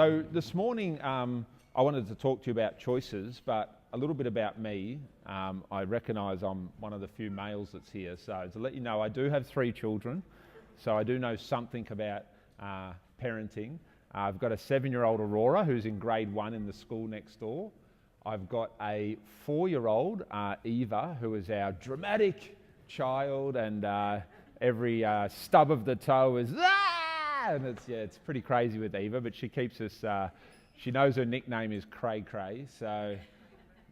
So this morning, I wanted to talk to you about choices, but a little bit about me. I recognise I'm one of the few males that's here, so to let you know, I do have 3 children, so I do know something about parenting. I've got a 7-year-old Aurora who's in grade 1 in the school next door. I've got a 4-year-old Eva, who is our dramatic child, and every stub of the toe is and it's pretty crazy with Eva, but she keeps us. She knows her nickname is Cray Cray, so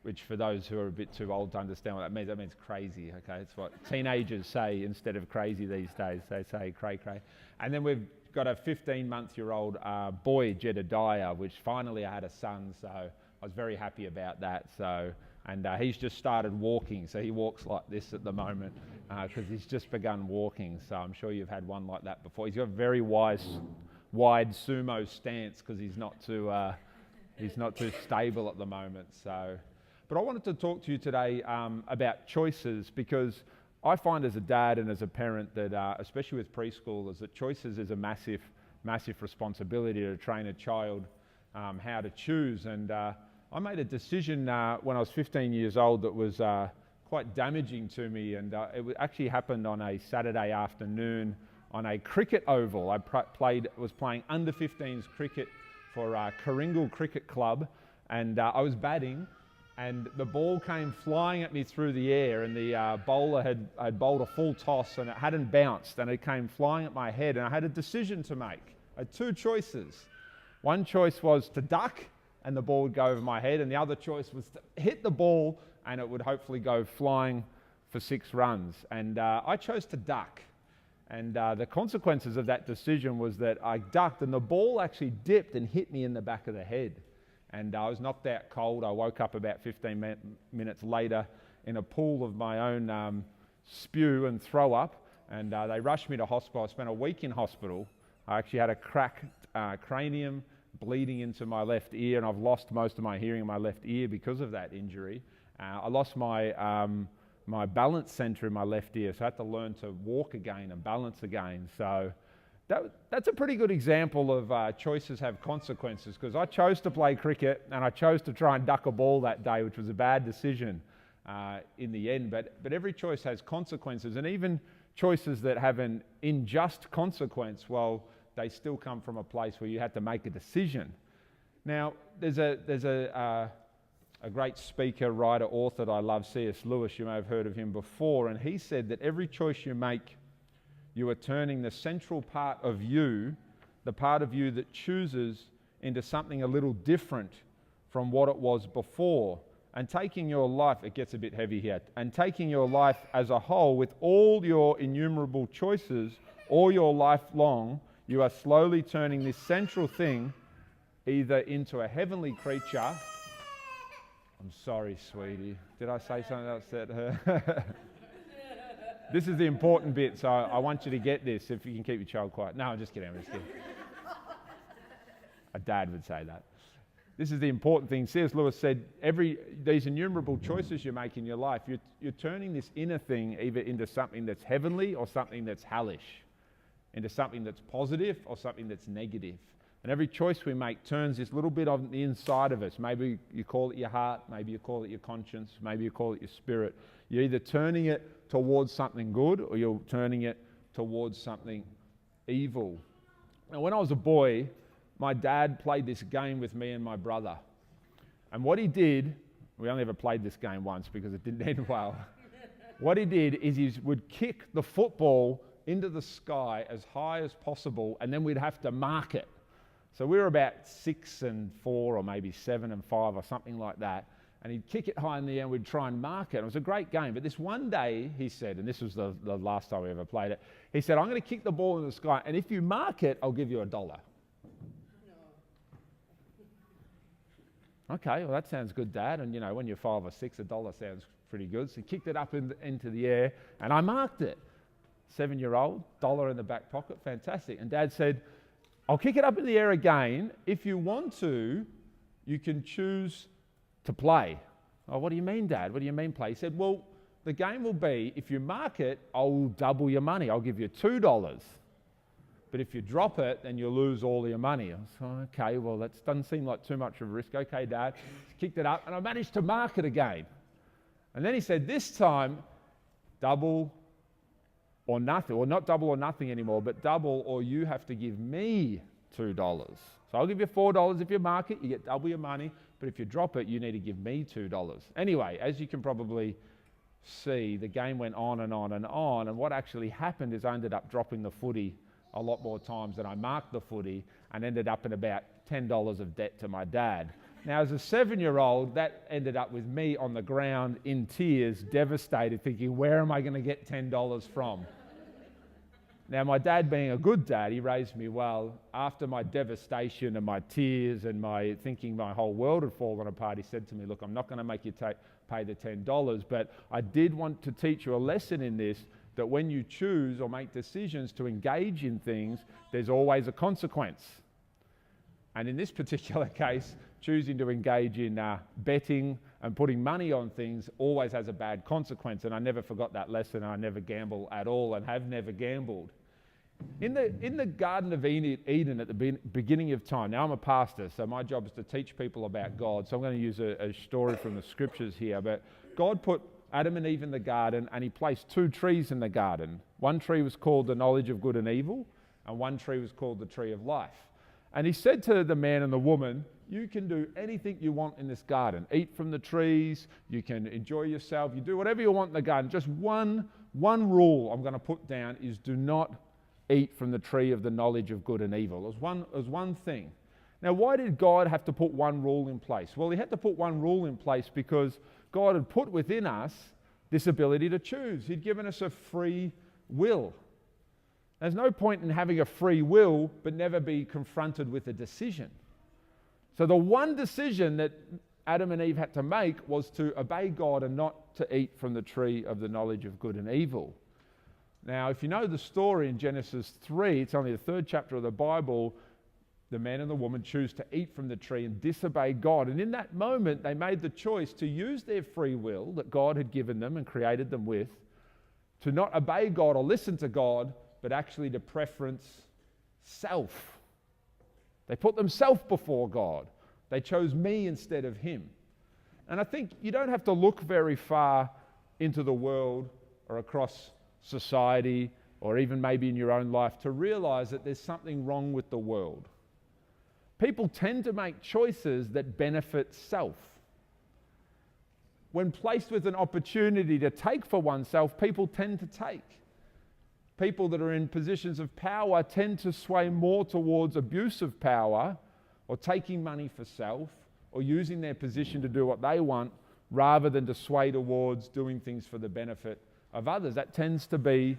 which for those who are a bit too old to understand what that means crazy. Okay, it's what teenagers say instead of crazy these days. They say Cray Cray. And then we've got a 15-month-year-old boy, Jedediah, which finally I had a son, so I was very happy about that. So, and he's just started walking, so he walks like this at the moment because he's just begun walking. So I'm sure you've had one like that before. He's got a very wide sumo stance because he's not too stable at the moment. So, but I wanted to talk to you today about choices, because I find as a dad and as a parent that, especially with preschoolers, that choices is a massive responsibility to train a child how to choose. And I made a decision when I was 15 years old that was quite damaging to me, and it actually happened on a Saturday afternoon on a cricket oval. I was playing under 15s cricket for Karingal Cricket Club, and I was batting, and the ball came flying at me through the air, and the bowler had bowled a full toss and it hadn't bounced, and it came flying at my head, and I had a decision to make. I had 2 choices. One choice was to duck and the ball would go over my head, and the other choice was to hit the ball and it would hopefully go flying for 6 runs. And I chose to duck. And the consequences of that decision was that I ducked and the ball actually dipped and hit me in the back of the head. And I was knocked out cold. I woke up about 15 minutes later in a pool of my own spew and throw up. And they rushed me to hospital. I spent a week in hospital. I actually had a cracked cranium, bleeding into my left ear, and I've lost most of my hearing in my left ear because of that injury. I lost my balance center in my left ear, so I had to learn to walk again and balance again. So that's a pretty good example of choices have consequences, because I chose to play cricket and I chose to try and duck a ball that day, which was a bad decision in the end. But every choice has consequences, and even choices that have an unjust consequence, well, they still come from a place where you had to make a decision. Now, there's a great speaker, writer, author that I love, C.S. Lewis. You may have heard of him before, and he said that every choice you make, you are turning the central part of you, the part of you that chooses, into something a little different from what it was before. And taking your life, it gets a bit heavy here, and taking your life as a whole with all your innumerable choices, all your life long, you are slowly turning this central thing either into a heavenly creature. I'm sorry, sweetie. Did I say something that upset her? This is the important bit, so I want you to get this, if you can keep your child quiet. No, I'm just kidding. A dad would say that. This is the important thing. C.S. Lewis said, these innumerable choices you make in your life, you're turning this inner thing either into something that's heavenly or something that's hellish, into something that's positive or something that's negative. And every choice we make turns this little bit on the inside of us. Maybe you call it your heart, maybe you call it your conscience, maybe you call it your spirit. You're either turning it towards something good or you're turning it towards something evil. Now, when I was a boy, my dad played this game with me and my brother. And what he did, we only ever played this game once because it didn't end well. What he did is he would kick the football into the sky as high as possible, and then we'd have to mark it. So we were about 6 and 4 or maybe 7 and 5 or something like that, and he'd kick it high in the air and we'd try and mark it. It was a great game, but this one day he said, and this was the last time we ever played it, he said, I'm going to kick the ball in the sky, and if you mark it, I'll give you $1. Okay, well that sounds good, Dad, and when you're 5 or 6, $1 sounds pretty good. So he kicked it up into the air and I marked it. 7-year-old, $1 in the back pocket, fantastic. And Dad said, I'll kick it up in the air again. If you want to, you can choose to play. Oh, what do you mean, Dad? What do you mean play? He said, well, the game will be, if you mark it, I'll double your money. I'll give you $2. but if you drop it, then you'll lose all your money. I was like, okay, well, that doesn't seem like too much of a risk. Okay, Dad. Kicked it up, and I managed to mark it again. And then he said, this time, double or nothing, or not double or nothing anymore, but double, or you have to give me $2. So I'll give you $4 if you mark it, you get double your money, but if you drop it, you need to give me $2. Anyway, as you can probably see, the game went on and on and on, and what actually happened is I ended up dropping the footy a lot more times than I marked the footy, and ended up in about $10 of debt to my dad. Now, as a 7-year-old, that ended up with me on the ground in tears, devastated, thinking, where am I going to get $10 from? Now, my dad being a good dad, he raised me well. After my devastation and my tears and my thinking my whole world had fallen apart, he said to me, look, I'm not going to make you pay the $10, but I did want to teach you a lesson in this, that when you choose or make decisions to engage in things, there's always a consequence. And in this particular case, choosing to engage in betting and putting money on things always has a bad consequence. And I never forgot that lesson. I never gamble at all and have never gambled. In the Garden of Eden at the beginning of time, now I'm a pastor, so my job is to teach people about God. So I'm going to use a story from the scriptures here. But God put Adam and Eve in the garden, and he placed 2 trees in the garden. One tree was called the knowledge of good and evil, and one tree was called the tree of life. And he said to the man and the woman, you can do anything you want in this garden. Eat from the trees, you can enjoy yourself, you do whatever you want in the garden. Just one rule I'm going to put down is do not eat from the tree of the knowledge of good and evil. It was one thing. Now, why did God have to put one rule in place? Well, he had to put one rule in place because God had put within us this ability to choose. He'd given us a free will. There's no point in having a free will but never be confronted with a decision. So the one decision that Adam and Eve had to make was to obey God and not to eat from the tree of the knowledge of good and evil. Now, if you know the story in Genesis 3, it's only the 3rd chapter of the Bible, the man and the woman choose to eat from the tree and disobey God. And in that moment, they made the choice to use their free will that God had given them and created them with, to not obey God or listen to God, but actually to preference self. They put themselves before God. They chose me instead of him. And I think you don't have to look very far into the world or across society or even maybe in your own life to realize that there's something wrong with the world. People tend to make choices that benefit self. When placed with an opportunity to take for oneself, people tend to take. People that are in positions of power tend to sway more towards abuse of power or taking money for self or using their position to do what they want rather than to sway towards doing things for the benefit of others. That tends to be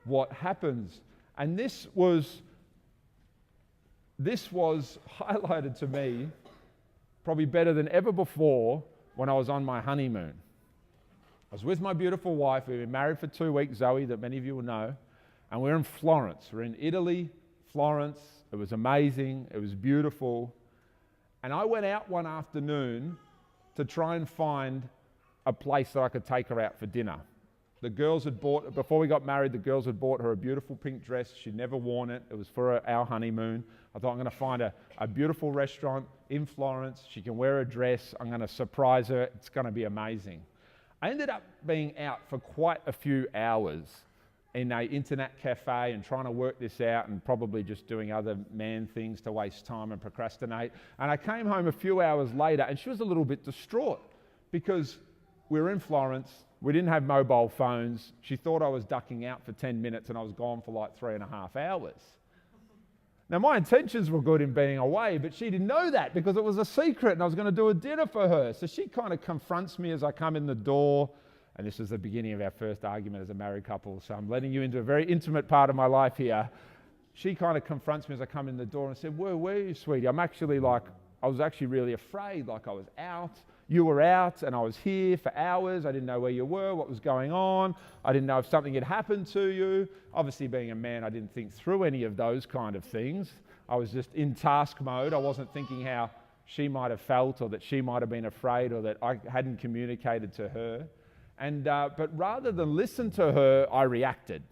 what happens. And this was highlighted to me probably better than ever before when I was on my honeymoon. I was with my beautiful wife. We've been married for 2 weeks, Zoe, that many of you will know. And we're in Florence. We're in Italy, Florence. It was amazing. It was beautiful. And I went out one afternoon to try and find a place that I could take her out for dinner. The girls had bought, before we got married, the girls had bought her a beautiful pink dress. She'd never worn it. It was for our honeymoon. I thought I'm going to find a beautiful restaurant in Florence. She can wear a dress. I'm going to surprise her. It's going to be amazing. I ended up being out for quite a few hours in an internet cafe and trying to work this out and probably just doing other man things to waste time and procrastinate. And I came home a few hours later and she was a little bit distraught because we were in Florence. We didn't have mobile phones. She thought I was ducking out for 10 minutes and I was gone for like 3.5 hours. Now, my intentions were good in being away, but she didn't know that because it was a secret and I was going to do a dinner for her. So she kind of confronts me as I come in the door. And this was the beginning of our first argument as a married couple. So I'm letting you into a very intimate part of my life here. She kind of confronts me as I come in the door and said, where are you, sweetie? I was actually really afraid, like I was out. You were out and I was here for hours. I didn't know where you were, what was going on. I didn't know if something had happened to you. Obviously, being a man, I didn't think through any of those kind of things. I was just in task mode. I wasn't thinking how she might have felt or that she might have been afraid or that I hadn't communicated to her. But rather than listen to her, I reacted.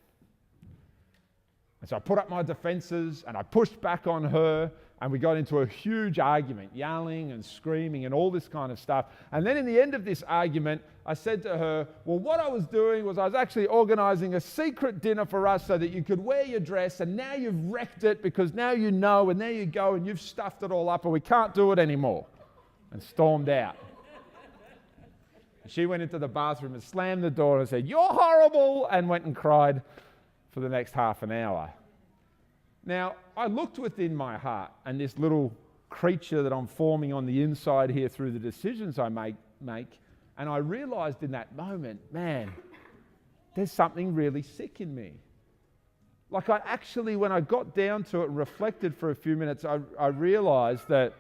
And so I put up my defenses and I pushed back on her, and we got into a huge argument, yelling and screaming and all this kind of stuff. And then in the end of this argument, I said to her, well, what I was doing was I was actually organizing a secret dinner for us so that you could wear your dress, and now you've wrecked it because now you know, and there you go, and you've stuffed it all up and we can't do it anymore. And stormed out. And she went into the bathroom and slammed the door and said, you're horrible, and went and cried for the next half an hour. Now, I looked within my heart, and this little creature that I'm forming on the inside here through the decisions I make, and I realized in that moment, man, there's something really sick in me. Like I actually, when I got down to it and reflected for a few minutes, I realized that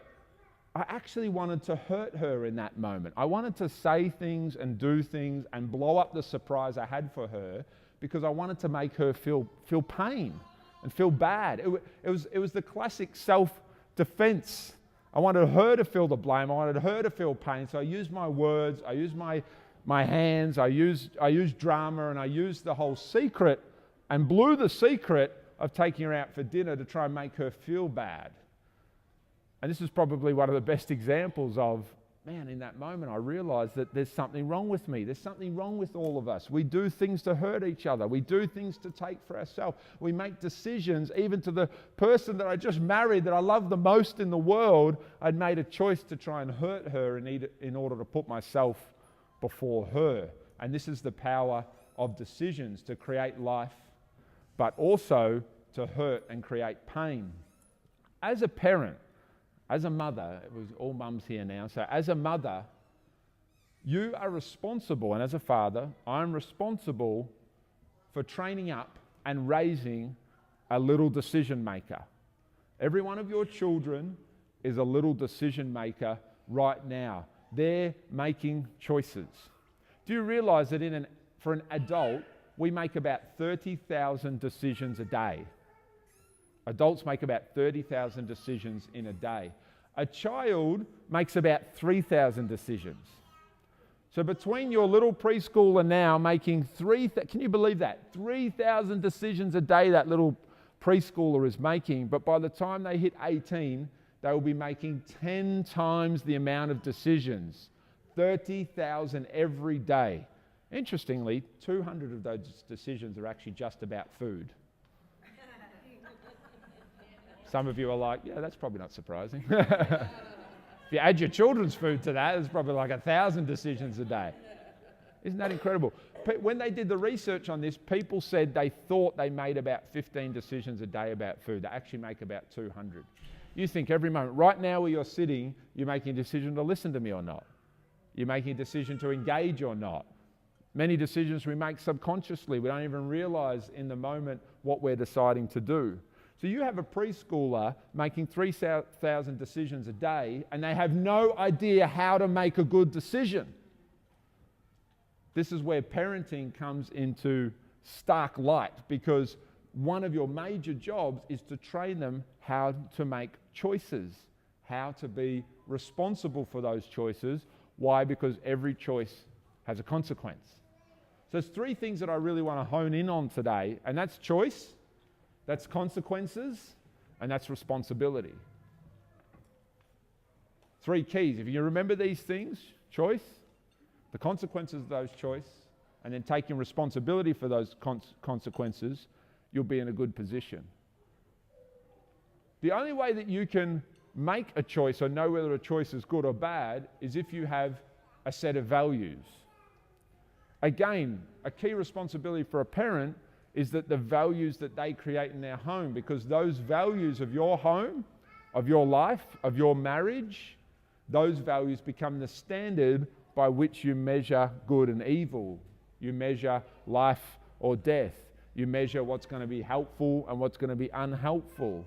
I actually wanted to hurt her in that moment. I wanted to say things and do things and blow up the surprise I had for her because I wanted to make her feel pain and feel bad. It was the classic self-defense. I wanted her to feel the blame. I wanted her to feel pain. So I used my words, I used my hands, I used drama, and I used the whole secret and blew the secret of taking her out for dinner to try and make her feel bad. And this is probably one of the best examples of, man, in that moment I realized that there's something wrong with me. There's something wrong with all of us. We do things to hurt each other. We do things to take for ourselves. We make decisions, even to the person that I just married, that I love the most in the world. I'd made a choice to try and hurt her in order to put myself before her. And this is the power of decisions, to create life, but also to hurt and create pain. As a parent, as a mother, it was all mums here now, so as a mother, you are responsible, and as a father, I'm responsible for training up and raising a little decision maker. Every one of your children is a little decision maker right now. They're making choices. Do you realize that for an adult, we make about 30,000 decisions a day? Adults make about 30,000 decisions in a day. A child makes about 3,000 decisions. So between your little preschooler now making can you believe that? 3,000 decisions a day that little preschooler is making, but by the time they hit 18, they will be making 10 times the amount of decisions. 30,000 every day. Interestingly, 200 of those decisions are actually just about food. Some of you are like, yeah, that's probably not surprising. If you add your children's food to that, it's probably like 1,000 decisions a day. Isn't that incredible? When they did the research on this, people said they thought they made about 15 decisions a day about food. They actually make about 200. You think every moment, right now where you're sitting, you're making a decision to listen to me or not. You're making a decision to engage or not. Many decisions we make subconsciously. We don't even realize in the moment what we're deciding to do. So you have a preschooler making 3,000 decisions a day, and they have no idea how to make a good decision. This is where parenting comes into stark light, because one of your major jobs is to train them how to make choices, how to be responsible for those choices. Why? Because every choice has a consequence. So there's three things that I really want to hone in on today, and that's choice, that's consequences, and that's responsibility. Three keys. If you remember these things, choice, the consequences of those choices, and then taking responsibility for those consequences, you'll be in a good position. The only way that you can make a choice or know whether a choice is good or bad is if you have a set of values. Again, a key responsibility for a parent is that the values that they create in their home, because those values of your home, of your life, of your marriage, those values become the standard by which you measure good and evil. You measure life or death. You measure what's going to be helpful and what's going to be unhelpful.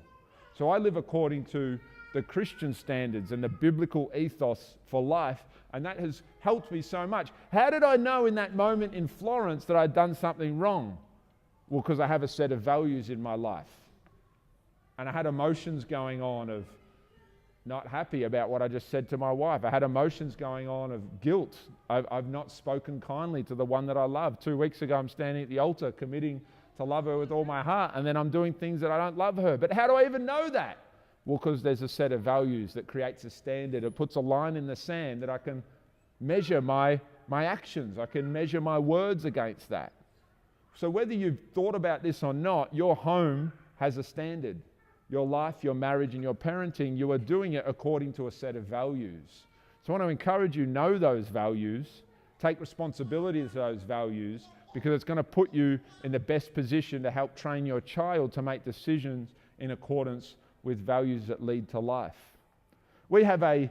So I live according to the Christian standards and the biblical ethos for life, and that has helped me so much. How did I know in that moment in Florence that I'd done something wrong? Well, because I have a set of values in my life. And I had emotions going on of not happy about what I just said to my wife. I had emotions going on of guilt. I've not spoken kindly to the one that I love. 2 weeks ago, I'm standing at the altar committing to love her with all my heart, and then I'm doing things that I don't love her. But how do I even know that? Well, because there's a set of values that creates a standard. It puts a line in the sand that I can measure my actions. I can measure my words against that. So whether you've thought about this or not, your home has a standard. Your life, your marriage, and your parenting, you are doing it according to a set of values. So I want to encourage you, know those values, take responsibility for those values, because it's going to put you in the best position to help train your child to make decisions in accordance with values that lead to life. We have a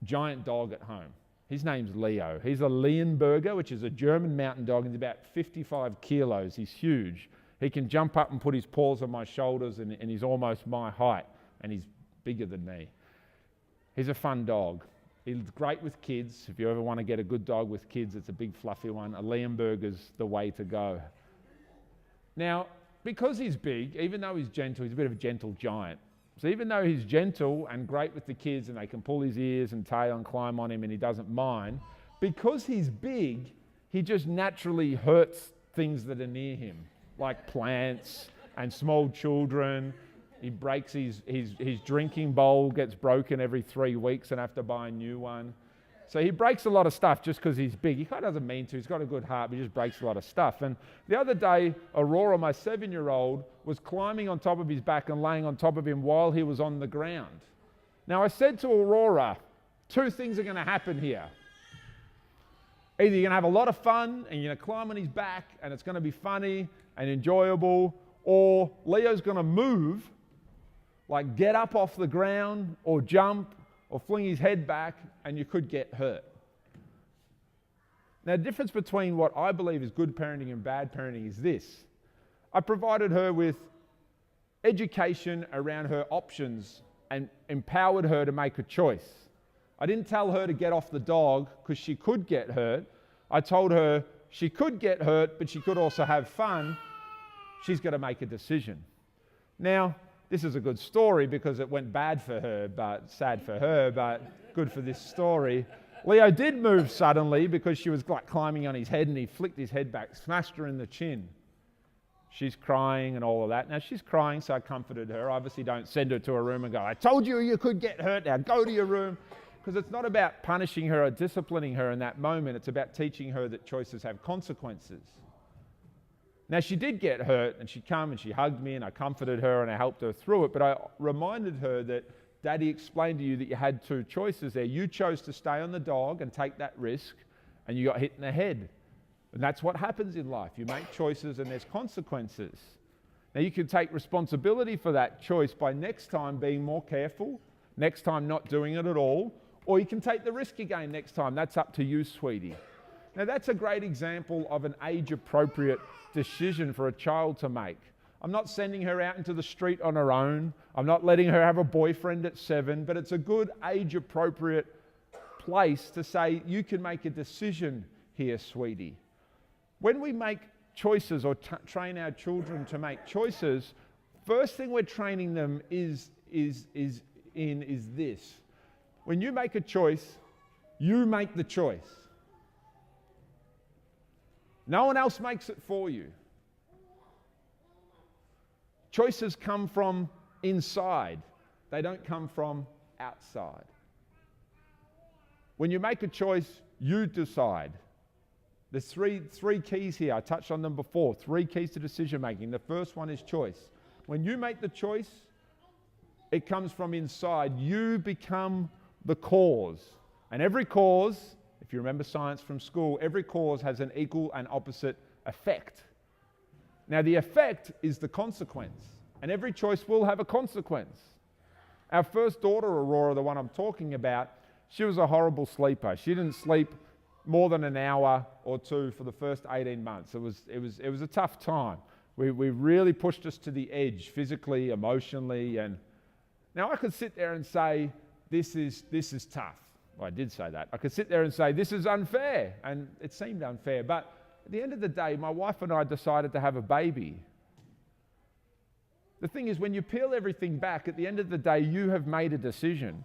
giant dog at home. His name's Leo. He's a Leonberger, which is a German mountain dog. He's about 55 kilos. He's huge. He can jump up and put his paws on my shoulders, and he's almost my height, and he's bigger than me. He's a fun dog. He's great with kids. If you ever want to get a good dog with kids, it's a big fluffy one. A Leonberger's the way to go. Now, because he's big, even though he's gentle, he's a bit of a gentle giant. So even though he's gentle and great with the kids and they can pull his ears and tail and climb on him and he doesn't mind, because he's big, he just naturally hurts things that are near him, like plants and small children. He breaks his drinking bowl, gets broken every 3 weeks and have to buy a new one. So he breaks a lot of stuff just because he's big. He kind of doesn't mean to. He's got a good heart, but he just breaks a lot of stuff. And the other day, Aurora, my 7-year-old, was climbing on top of his back and laying on top of him while he was on the ground. Now, I said to Aurora, 2 things are going to happen here. Either you're going to have a lot of fun and you're going to climb on his back and it's going to be funny and enjoyable, or Leo's going to move, like get up off the ground or jump or fling his head back, and you could get hurt. Now, the difference between what I believe is good parenting and bad parenting is this. I provided her with education around her options and empowered her to make a choice. I didn't tell her to get off the dog because she could get hurt. I told her she could get hurt, but she could also have fun. She's got to make a decision. Now, this is a good story because it went bad for her, but sad for her, but good for this story. Leo did move suddenly because she was like climbing on his head and he flicked his head back, smashed her in the chin. She's crying and all of that. Now she's crying, so I comforted her. I obviously don't send her to a room and go, I told you you could get hurt, now go to your room. Because it's not about punishing her or disciplining her in that moment. It's about teaching her that choices have consequences. Now, she did get hurt, and she came and she hugged me, and I comforted her, and I helped her through it, but I reminded her that Daddy explained to you that you had 2 choices there. You chose to stay on the dog and take that risk, and you got hit in the head. And that's what happens in life. You make choices, and there's consequences. Now, you can take responsibility for that choice by next time being more careful, next time not doing it at all, or you can take the risk again next time. That's up to you, sweetie. Now, that's a great example of an age-appropriate decision for a child to make. I'm not sending her out into the street on her own. I'm not letting her have a boyfriend at 7, but it's a good age-appropriate place to say, you can make a decision here, sweetie. When we make choices or train our children to make choices, first thing we're training them is this. When you make a choice, you make the choice. No one else makes it for you. Choices come from inside. They don't come from outside. When you make a choice, you decide. There's three keys here. I touched on them before. 3 keys to decision making. The first one is choice. When you make the choice, it comes from inside. You become the cause. And every cause, if you remember science from school, every cause has an equal and opposite effect. Now, the effect is the consequence, and every choice will have a consequence. Our first daughter, Aurora, the one I'm talking about, she was a horrible sleeper. She didn't sleep more than an hour or 2 for the first 18 months. It was a tough time. We really pushed us to the edge, physically, emotionally, and now I could sit there and say, this is tough. Well, I did say that. I could sit there and say, this is unfair, and it seemed unfair. But at the end of the day, my wife and I decided to have a baby. The thing is, when you peel everything back, at the end of the day, you have made a decision.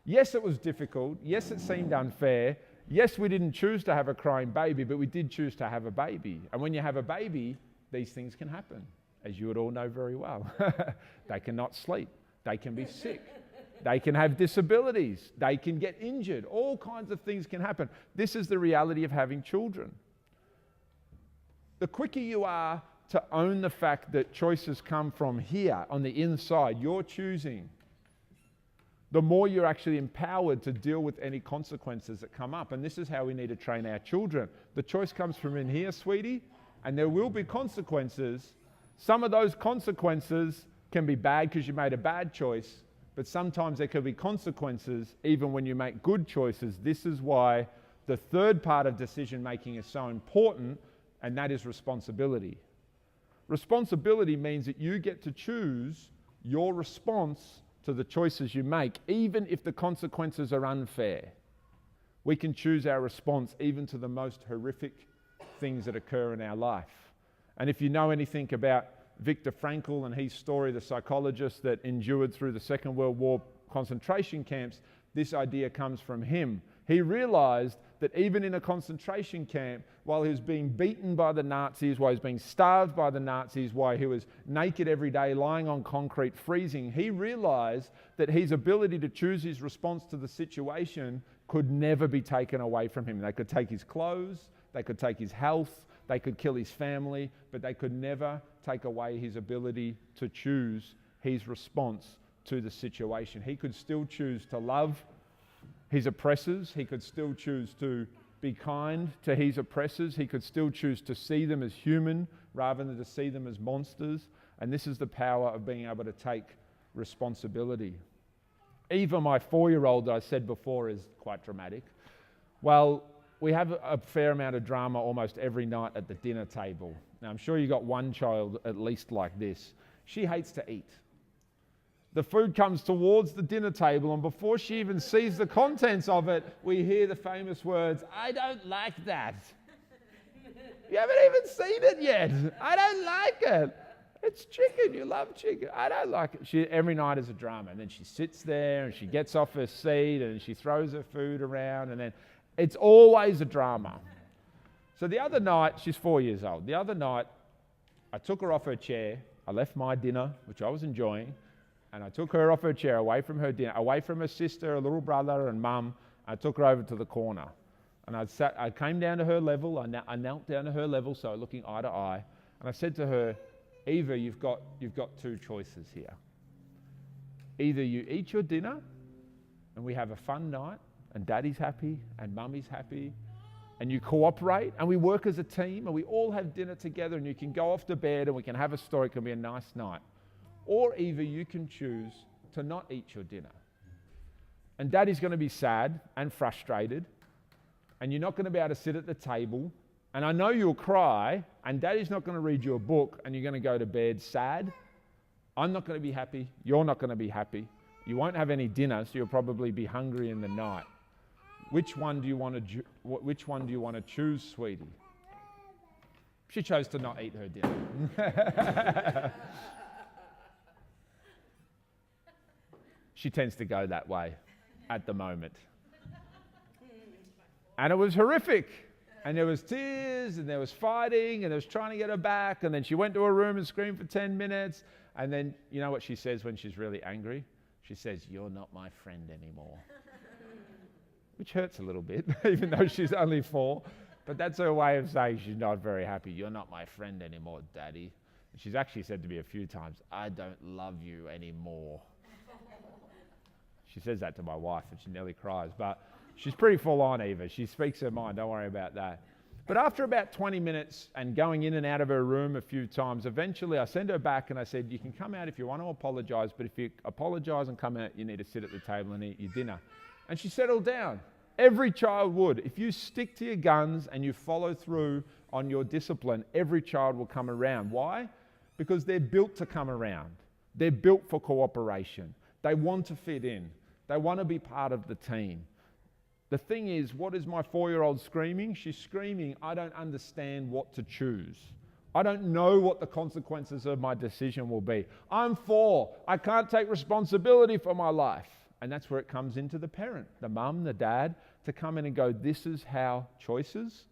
Yes, it was difficult. Yes, it seemed unfair. Yes, we didn't choose to have a crying baby, but we did choose to have a baby. And when you have a baby, these things can happen, as you would all know very well. They cannot sleep. They can be sick. They can have disabilities. They can get injured. All kinds of things can happen. This is the reality of having children. The quicker you are to own the fact that choices come from here, on the inside, you're choosing, the more you're actually empowered to deal with any consequences that come up. And this is how we need to train our children. The choice comes from in here, sweetie, and there will be consequences. Some of those consequences can be bad because you made a bad choice, but sometimes there could be consequences even when you make good choices. This is why the third part of decision making is so important, and that is responsibility. Responsibility means that you get to choose your response to the choices you make, even if the consequences are unfair. We can choose our response even to the most horrific things that occur in our life. And if you know anything about Viktor Frankl and his story, the psychologist that endured through the Second World War concentration camps, this idea comes from him. He realized that even in a concentration camp, while he was being beaten by the Nazis, while he was being starved by the Nazis, while he was naked every day, lying on concrete, freezing, he realized that his ability to choose his response to the situation could never be taken away from him. They could take his clothes, they could take his health, they could kill his family, but they could never take away his ability to choose his response to the situation. He could still choose to love his oppressors. He could still choose to be kind to his oppressors. He could still choose to see them as human rather than to see them as monsters. And this is the power of being able to take responsibility. Eva, my 4-year-old that I said before, is quite dramatic. Well, we have a fair amount of drama almost every night at the dinner table. Now, I'm sure you got one child at least like this. She hates to eat. The food comes towards the dinner table, and before she even sees the contents of it, we hear the famous words, "I don't like that." You haven't even seen it yet. "I don't like it. It's chicken. You love chicken. I don't like it." Every night is a drama. And then she sits there and she gets off her seat and she throws her food around, and then it's always a drama. So the other night, she's 4 years old. The other night, I took her off her chair. I left my dinner, which I was enjoying, and I took her off her chair, away from her dinner, away from her sister, her little brother, and mum. I took her over to the corner. And I came down to her level. I knelt down to her level, so looking eye to eye. And I said to her, "Eva, you've got 2 choices here. Either you eat your dinner, and we have a fun night, and Daddy's happy, and Mummy's happy, and you cooperate, and we work as a team, and we all have dinner together, and you can go off to bed, and we can have a story. It can be a nice night. Or either you can choose to not eat your dinner. And Daddy's going to be sad and frustrated, and you're not going to be able to sit at the table, and I know you'll cry, and Daddy's not going to read you a book, and you're going to go to bed sad. I'm not going to be happy. You're not going to be happy. You won't have any dinner, so you'll probably be hungry in the night. Which one do you want to choose, sweetie?" She chose to not eat her dinner. She tends to go that way at the moment. And it was horrific. And there was tears, and there was fighting, and there was trying to get her back, and then she went to her room and screamed for 10 minutes. And then, you know what she says when she's really angry? She says, "You're not my friend anymore." Which hurts a little bit, even though she's only 4. But that's her way of saying she's not very happy. "You're not my friend anymore, Daddy." And she's actually said to me a few times, "I don't love you anymore." She says that to my wife, and she nearly cries. But she's pretty full on, Eva. She speaks her mind. Don't worry about that. But after about 20 minutes and going in and out of her room a few times, eventually I sent her back and I said, "You can come out if you want to apologise, but if you apologise and come out, you need to sit at the table and eat your dinner." And she settled down. Every child would. If you stick to your guns and you follow through on your discipline, every child will come around. Why? Because they're built to come around. They're built for cooperation. They want to fit in. They want to be part of the team. The thing is, what is my 4-year-old screaming? She's screaming, "I don't understand what to choose. I don't know what the consequences of my decision will be. I'm 4. I can't take responsibility for my life." And that's where it comes into the parent, the mum, the dad, to come in and go, "This is how choices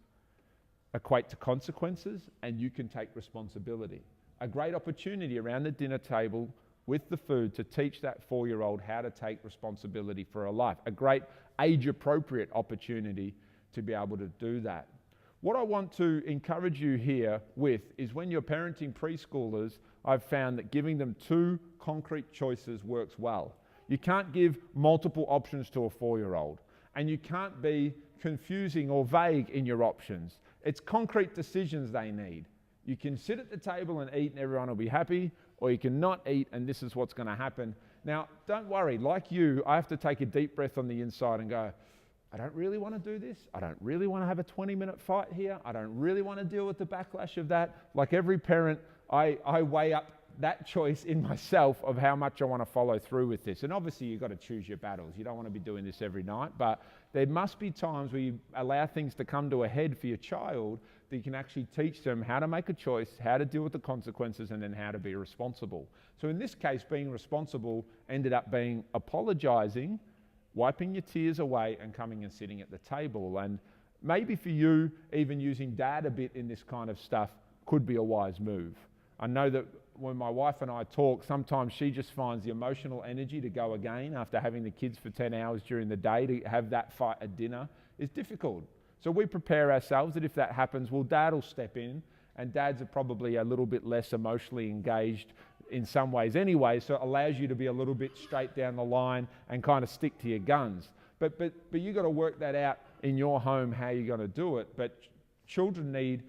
equate to consequences, and you can take responsibility. A great opportunity around the dinner table with the food to teach that 4-year-old how to take responsibility for her life. A great age-appropriate opportunity to be able to do that. What I want to encourage you here with is when you're parenting preschoolers, I've found that giving them 2 concrete choices works well. You can't give multiple options to a 4-year-old, and you can't be confusing or vague in your options. It's concrete decisions they need. You can sit at the table and eat and everyone will be happy, or you can not eat and this is what's going to happen. Now, don't worry, like you, I have to take a deep breath on the inside and go, I don't really want to do this. I don't really want to have a 20-minute fight here. I don't really want to deal with the backlash of that. Like every parent, I weigh up that choice in myself of how much I want to follow through with this. And obviously you've got to choose your battles. You don't want to be doing this every night, but there must be times where you allow things to come to a head for your child that you can actually teach them how to make a choice, how to deal with the consequences, and then how to be responsible. So in this case, being responsible ended up being apologizing, wiping your tears away and coming and sitting at the table. And maybe for you, even using dad a bit in this kind of stuff could be a wise move. I know that when my wife and I talk, sometimes she just finds the emotional energy to go again after having the kids for 10 hours during the day to have that fight at dinner is difficult. So we prepare ourselves that if that happens, well, dad will step in, and dads are probably a little bit less emotionally engaged in some ways anyway, so it allows you to be a little bit straight down the line and kind of stick to your guns. But you've got to work that out in your home, how you're going to do it. But children need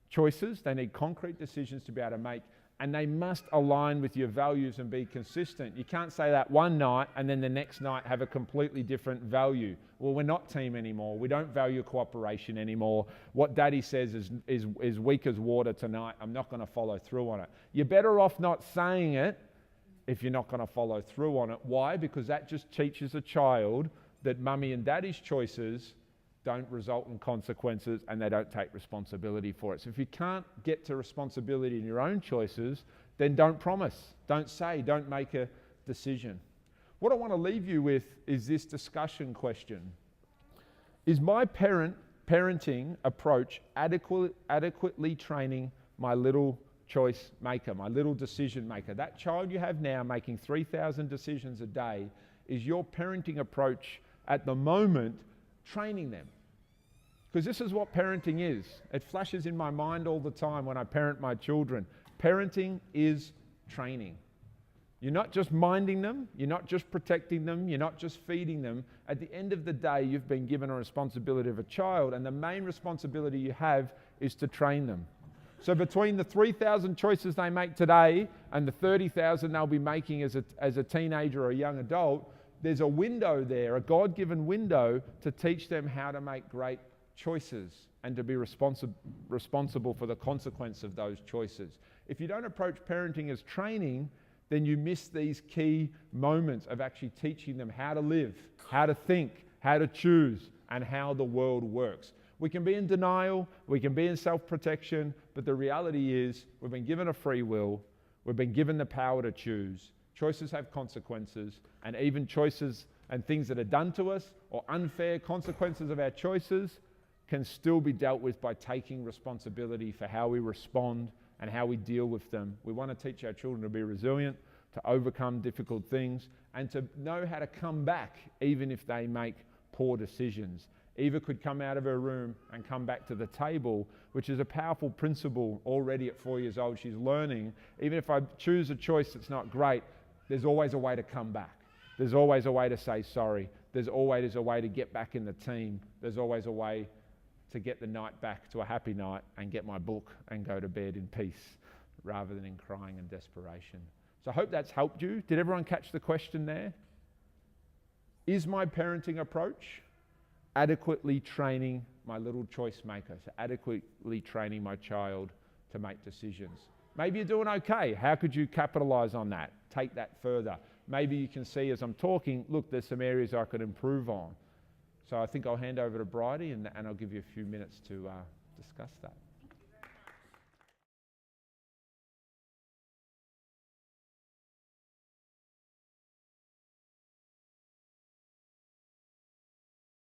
choices, they need concrete decisions to be able to make, and they must align with your values and be consistent. You can't say that one night and then the next night have a completely different value. Well, we're not team anymore. We don't value cooperation anymore. What daddy says is weak as water tonight. I'm not going to follow through on it. You're better off not saying it if you're not going to follow through on it. Why? Because that just teaches a child that mummy and daddy's choices don't result in consequences and they don't take responsibility for it. So if you can't get to responsibility in your own choices, then don't promise, don't say, don't make a decision. What I want to leave you with is this discussion question. Is my parenting approach adequately training my little choice maker, my little decision maker? That child you have now making 3,000 decisions a day, is your parenting approach at the moment training them? Because this is what parenting is. It flashes in my mind all the time when I parent my children. Parenting is training. You're not just minding them, you're not just protecting them, you're not just feeding them. At the end of the day, you've been given a responsibility of a child, and the main responsibility you have is to train them. So between the 3,000 choices they make today and the 30,000 they'll be making as a teenager or a young adult, there's a window there, a God-given window to teach them how to make great choices and to be responsible for the consequence of those choices. If you don't approach parenting as training, then you miss these key moments of actually teaching them how to live, how to think, how to choose, and how the world works. We can be in denial, we can be in self-protection, but the reality is we've been given a free will, we've been given the power to choose. Choices have consequences, and even choices and things that are done to us or unfair consequences of our choices can still be dealt with by taking responsibility for how we respond and how we deal with them. We want to teach our children to be resilient, to overcome difficult things, and to know how to come back even if they make poor decisions. Eva could come out of her room and come back to the table, which is a powerful principle already at 4 years old. She's learning, even if I choose a choice that's not great, there's always a way to come back. There's always a way to say sorry. There's always a way to get back in the team. There's always a way to get the night back to a happy night and get my book and go to bed in peace rather than in crying and desperation. So I hope that's helped you. Did everyone catch the question there? Is my parenting approach adequately training my little choice maker, so adequately training my child to make decisions? Maybe you're doing okay. How could you capitalize on that? Take that further. Maybe you can see as I'm talking, look, there's some areas I could improve on. So I think I'll hand over to Bridie and I'll give you a few minutes to discuss that.